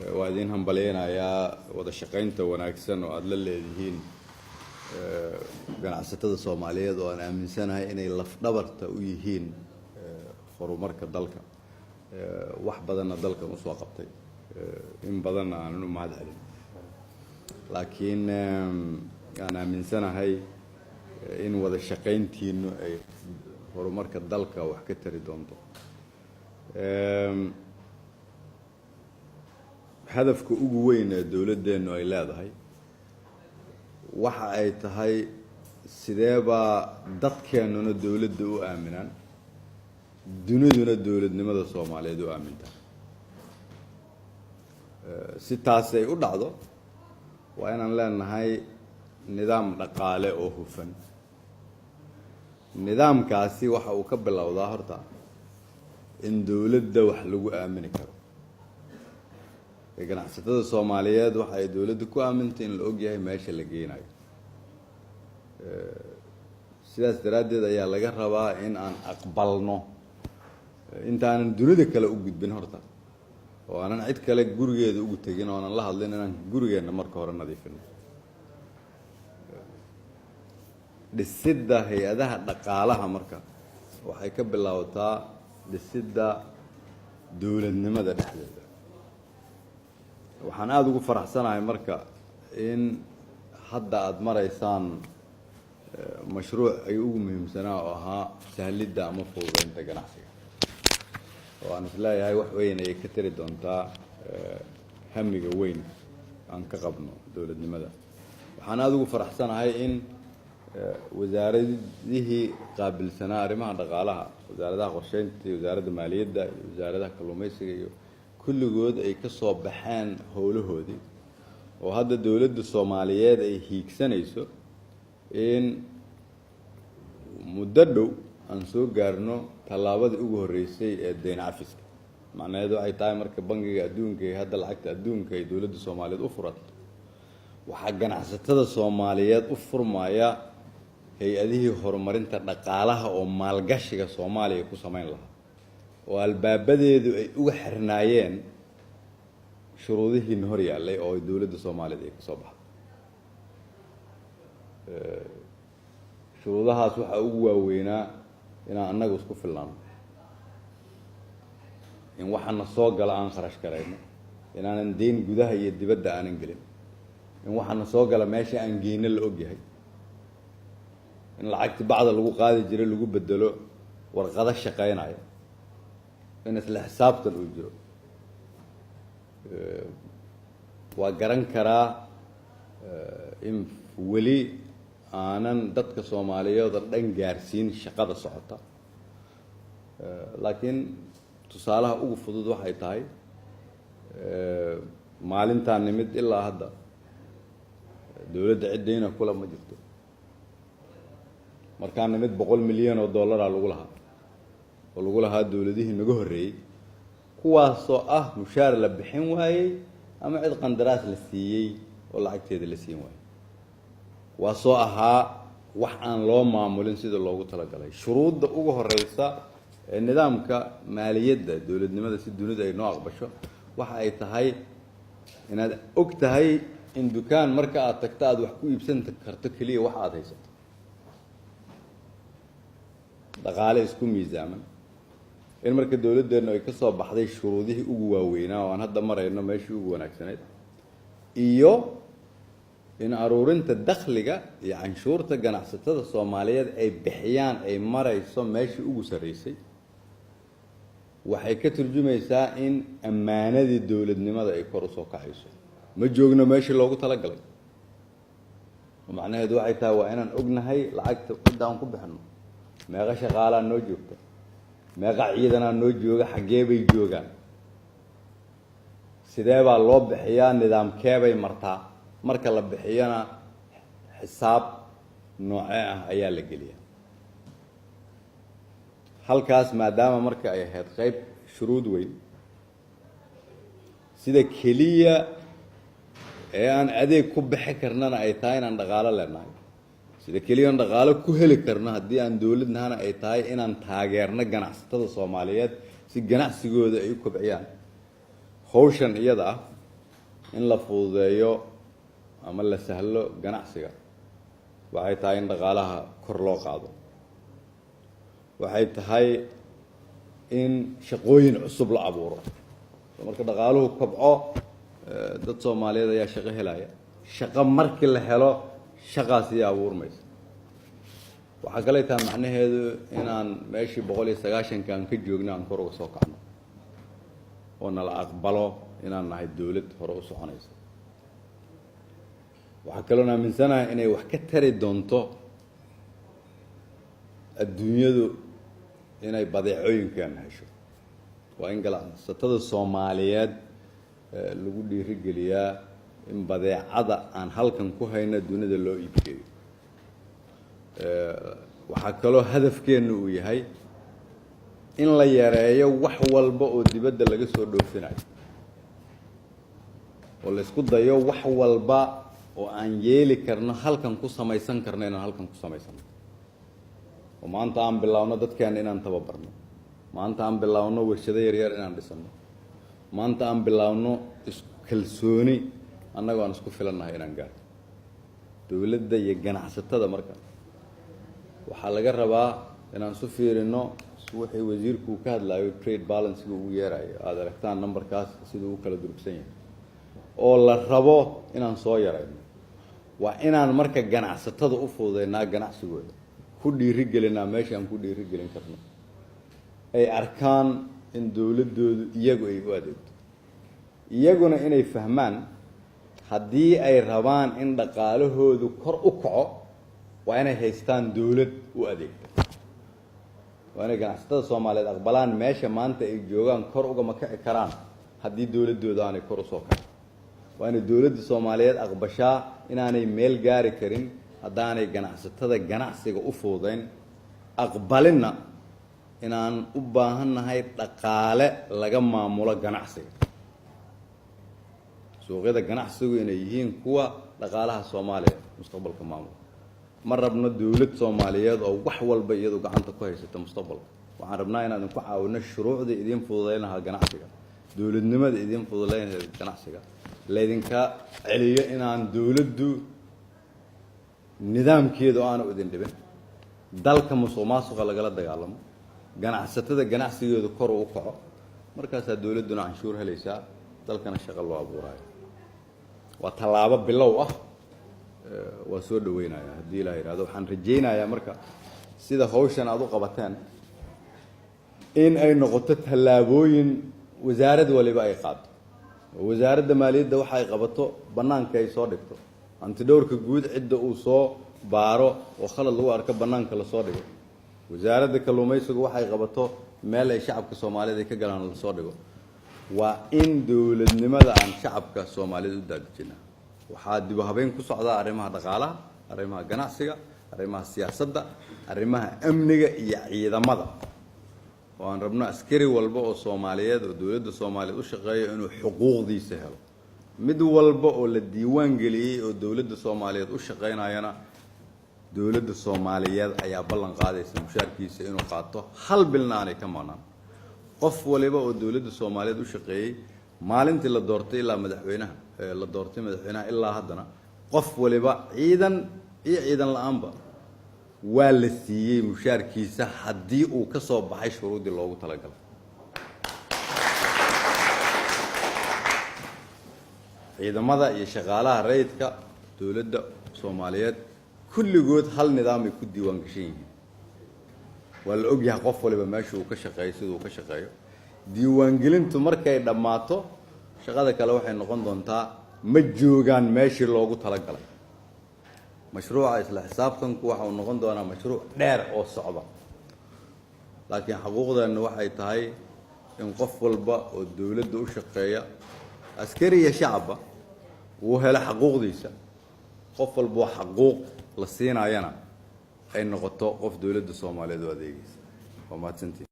وادين هم بلينا يا وده شقين توناكسن وأدل الذين ganacsatada Soomaaliyeed oo aan aaminsanahay inay laf dhabarta u yihiin horumarka dalka wax badan dalka u soo qabtay in badan aan u mahad celin laakiin aan aaminsanahay in wada shaqayntiinu ay horumarka dalka wax ka tari doonto hadafka ugu weyn ee dawladdeenu ay leedahay waxa ay tahay sideeba dadkeenuna dawladda u aaminaan duniduna dawladnimada Soomaaliyeed u aamintaa si taas ay u dhacdo waa inaan leenahay nidaam dhaqaale oo hufan nidaamkaasi waxa uu ka bilowdaa horta in dawladda wax lagu aamini karo ganacsatada Soomaaliyeed waxa ay dawladda ku aamintay in la og yahay meesha la geenayo sidaas daraadeed ayaa laga rabaa in aan aqbalno intaan dunida kale u gudbin horta oo aanan cid kale gurigeeda ugu tagin oo aan la hadlin inaan gurigeena marka hore nadiifino dhisidda hay'adaha dhaqaalaha marka waxay ka bilowdaa dhisidda dawladnimada dhexdeeda waxaan aad ugu faraxsanahay marka in hadda aad maraysaan mashruuc ay ugu muhiimsanaa oo ahaa sahlidda ama fududeynta ganacsiga oo aan isleeyahay wax weyn ay ka tari doontaa hamiga weyn aan ka qabno dawladnimada waxaan aad ugu faraxsanahay in wasaaradihii qaabilsanaa arrimaha dhaqaalaha wasaaradaha qorsheynta wasaaradda maaliyadda iyo wasaaradaha kalluumaysiga iyo kulligood ay ka soo baxeen howlahoodii oo hadda dawladda Soomaaliyeed ay hiigsanayso in muddo dhow aan soo gaarno tallaabadii ugu horeysay ee deyn cafiska macnaheedu ay tahay marka bangiga adduunka ee hadda lacagta adduunka ee dawladda Soomaaliyeed u furato waxa ganacsatada Soomaaliyeed u furmaya hay'adihii horumarinta dhaqaalaha oo maalgashiga Soomaaliya ku sameyn lahaa oo albaabadeedu ay uga xirnaayeen shuruudihii hor yaallay oo dawladda Soomaaliyeed ay ka soo baxday shuruudahaas waxa ugu waaweynaa inaan annagu isku filnaano in waxana soo gala aan kharash garayno inaanan deyn gudaha iyo dibadda aanan gelin in waxana soo gala meesha aan geyno la og yahay in lacagti bacda lagu qaadi jiray lagu bedelo warqado shaqeynaya in isla xisaabtan uu jiro waa garan karaa in weli aanan dadka Soomaaliyeed oo dhan gaarsiin shaqada socota laakiin tusaalaha ugu fudud waxay tahay maalintaan nimid ilaa hadda dawladda ciidayna kula ma jirto markaan nimid $100 milyan lagu lahaa dawladihii naga horeeyay kuwaasoo ah mushaar la bixin waayay ama cid qandaraas la siiyay oo lacagteeda la siin waayay waa soo ahaa wax aan loo maamulin sida loogu talagalay shuruudda ugu horeysa ee nidaamka maaliyadda dawladnimada si dunida ay noo aqbasho waxa ay tahay inaad og tahay in dukaan marka aad tagto aad wax ku iibsan karto kaliya wax aad haysato dhaqaale isku miisaaman in marka dawladdeenu ay ka soo baxday shuruudihii ugu waaweynaa oo aan hadda marayno meeshii ugu wanaagsanayd iyo in aruurinta dakhliga iyo canshuurta ganacsatada Soomaaliyeed ay bixiyaan ay marayso meeshii ugu sareysay waxay ka turjumaysaa in ammaanadii dawladnimada ay kor u soo kacayso ma joogno meeshii loogu talagalay macnaheedu waxay tahay waa inaan ognahay lacagta cidda aan ku bixino meeqa shaqaalaa noo joogta meeqa ciidanaa noo jooga xaggee bay joogaan sidee baa loo bixiyaa nidaamkee bay martaa marka la bixiyana xisaab noocee ah ayaa la geliyaa halkaas maadaama marka ay ahayd qayb shuruud weyn sida keliya ee aan adeeg ku bixi karnana ay tahay inaan dhaqaalo leenahay sida keliya aan dhaqaalo ku heli karno haddii aan dawladnahana ay tahay inaan taageerno ganacsatada Soomaaliyeed si ganacsigooda ay u kobciyaan hawshan iyada ah in la fududeeyo ama la sahlo ganacsiga waxay tahay in dhaqaalaha kor loo qaado waxay tahay in shaqooyin cusub la abuuro marka dhaqaaluhu kobco dad Soomaaliyeed ayaa shaqo helaya shaqo markii la helo shaqaas iyo abuurmaysa waxa kale taa macnaheedu inaan meeshii 190 aan ka joogno aan kor uga soo kacno oo nala aqbalo inaan nahay dawlad hore u soconaysa waxa kale oo aaminsanahay inay wax ka tari doonto adduunyadu inay badeecooyinkan hesho waa in ganacsatada Soomaaliyeed lagu dhiirigeliyaa in badeecada aan halkan ku hayno dunida loo iibgeeyo waxa kaloo hadafkeenu uu yahay in la yareeyo wax walba oo dibadda laga soo dhoofinayo oo la isku dayo wax walba oo aan yeeli karno halkan ku samaysan karno inaan halkan ku samaysano oo maanta aan bilaawno dadkeena inaan tababarno maanta aan bilaawno warshado yaryar inaan dhisano maanta aan bilaawno kalsooni annagoo aan isku filannahay inaan gaarno dawladda iyo ganacsatada marka waxaa laga rabaa inaan soo fiirino wixii wasiirku ka hadlayo trade balance uu yeerayo aad aragtaan numberkaas sidoo uu kala durugsan yahay oo la rabo inaan soo yarayno waa inaan marka ganacsatada u fududeynaa ganacsigooda ku dhiirigelinaa meesha aan ku dhiirigelin karno ay arkaan in dawladoodu iyagu ay u adeegto iyaguna inay fahmaan haddii ay rabaan in dhaqaalahoodu kor u kaco waa inay haystaan dawlad u adeegto waa inay ganacsatada Soomaaliyeed aqbalaan meesha maanta ay joogaan kor uga ma kici karaan haddii dawladooda aanay kor u soo kacin waa inay dawladda Soomaaliyeed aqbashaa inaanay meel gaari karin haddaanay ganacsatada ganacsiga u fududeyn aqbalina inaan u baahannahay dhaqaale laga maamulo ganacsiga suuqyada ganacsigu inay yihiin kuwa dhaqaalaha Soomaaliya mustaqbalka maamulo ma rabno dawlad Soomaaliyeed oo wax walba iyadu gacanta ku haysata mustaqbalka waxaan rabnaa inaan ku caawino shuruucda idin fududeynaha ganacsiga dawladnimada idin fududeynaha ganacsiga leedinka celiyo inaan dawladdu nidaamkeedu aanu idin dhibin dalka musuqmaasuqa lagala dagaalamo ganacsatada ganacsigeedu kor u kaco markaas dawladuna canshuur helaysaa dalkana shaqo loo abuurayo waa talaabo bilow ah waa soo dhaweynaya hadii la yiraahdo waxaan rajeynayaa marka sida hawshan aad u qabateen in ay noqoto talaabooyin wasaaradda waliba ay qaado wasaaradda maaliyadda waxa ay qabato banaanka ay soo dhigto antidhowrka guud cidda uu soo baaro oo khalad lagu arko banaanka la soo dhigo wasaaradda kalluumaysigu waxay qabato meel ay shacabka Soomaaliyeed ka galaan la soo dhigo waa in dawladnimada aan shacabka Soomaaliyeed u daadajina waxaa dib u habeyn ku socda arrimaha dhaqaalaha arrimaha ganacsiga arrimaha siyaasadda arrimaha amniga iyo ciidamada oo aan rabno askari walba oo Soomaaliyeed oo dawladda Soomaaliyeed u shaqeeyo inuu xuquuqdiisa helo mid walba oo la diiwaan geliyay oo dawladda Soomaaliyeed u shaqeynayana dawladda Soomaaliyeed ayaa ballan qaadaysa mushaarkiisa inuu qaato hal bilna aanay ka maqnaan qof waliba oo dawladda Soomaaliyeed u shaqeeyay maalintii la doortay ilaa madaxweynaha la doortay madaxweynaha ilaa haddana qof waliba ciidan la'aanba waa la siiyay mushaarkiisa haddii uu ka soo baxay shuruudii loogu talagalay ciidamada iyo shaqaalaha rayidka dawladda Soomaaliyeed kulligood hal nidaam ay ku diiwaan gashan yihiin waa la og yahay qof waliba meesha uu ka shaqeeyo sidoo uu ka shaqeeyo diiwaan gelintu markay dhamaato shaqada kale waxay noqon doontaa ma joogaan meeshii loogu talagalay mashruuca isla xisaabtanku waxa uu noqon doonaa mashruuc dheer oo socda laakiin xuquuqdeena waxay tahay in qof walba oo dawladda u shaqeeya askari iyo shacabba uu helo xuquuqdiisa qof walba xaquuq la siinayana ay noqoto qof dawladda Soomaaliyeed u adeegaysa waa mahadsantiin